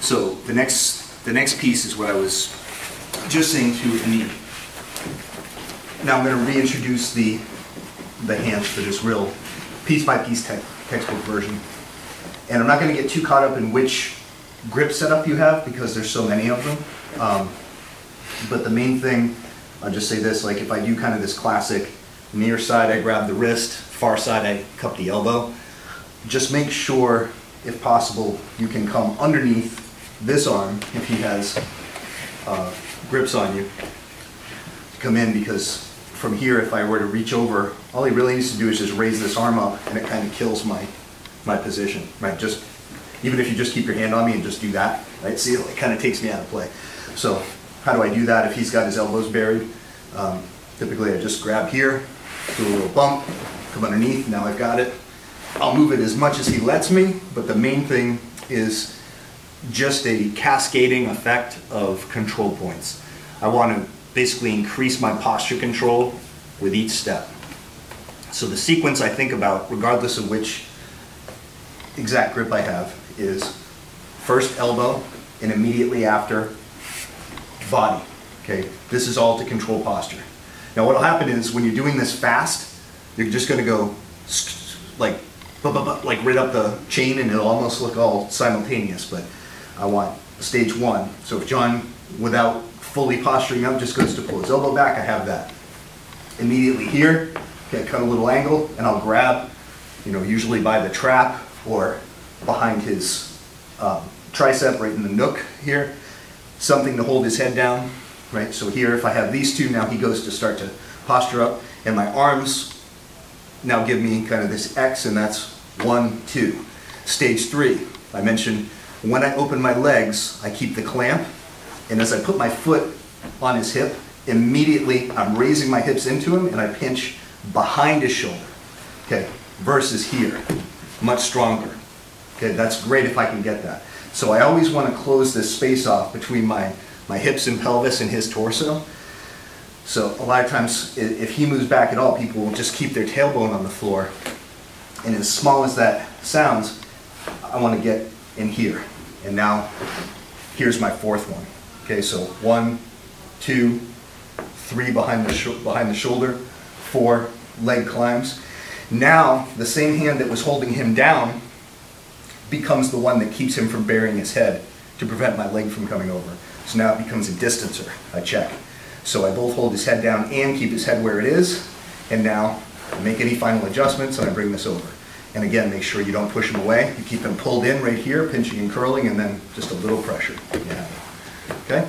So the next piece is what I was just saying to Anita. Now I'm going to reintroduce the hands for this real piece-by-piece textbook version. And I'm not going to get too caught up in which grip setup you have because there's so many of them. But the main thing, I'll just say this, like if I do kind of this classic near side, I grab the wrist, far side, I cup the elbow. Just make sure, if possible, you can come underneath this arm if he has grips on you. Come in, because from here, if I were to reach over, all he really needs to do is just raise this arm up and it kind of kills my position, right? Just, even if you just keep your hand on me and just do that, right? See, it kind of takes me out of play. So how do I do that if he's got his elbows buried? Typically I just grab here, do a little bump, come underneath, now I've got it. I'll move it as much as he lets me, but the main thing is just a cascading effect of control points. I want to basically increase my posture control with each step. So the sequence I think about, regardless of which exact grip I have, is first elbow and immediately after body. Okay, this is all to control posture. Now what will happen is when you're doing this fast, you're just going to go like right up the chain and it'll almost look all simultaneous, but I want stage one. So if John, without fully posturing up, just goes to pull his elbow back, I have that. Immediately here, okay, cut a little angle and I'll grab, usually by the trap or behind his tricep, right in the nook here, something to hold his head down, right? So here, if I have these two, now he goes to start to posture up, and my arms now give me kind of this X, and that's 1, 2. Stage 3, I mentioned when I open my legs, I keep the clamp, and as I put my foot on his hip, immediately I'm raising my hips into him and I pinch behind his shoulder, okay, versus here, much stronger. Okay, that's great if I can get that. So I always want to close this space off between my hips and pelvis and his torso. So a lot of times, if he moves back at all, people will just keep their tailbone on the floor. And as small as that sounds, I want to get in here. And now, here's my fourth one. Okay, so 1, 2, 3 behind the shoulder, 4 leg climbs. Now, the same hand that was holding him down becomes the one that keeps him from burying his head to prevent my leg from coming over. So now it becomes a distancer, I check. So I both hold his head down and keep his head where it is, and now I make any final adjustments and I bring this over. And again, make sure you don't push him away. You keep him pulled in right here, pinching and curling, and then just a little pressure. Yeah. Okay?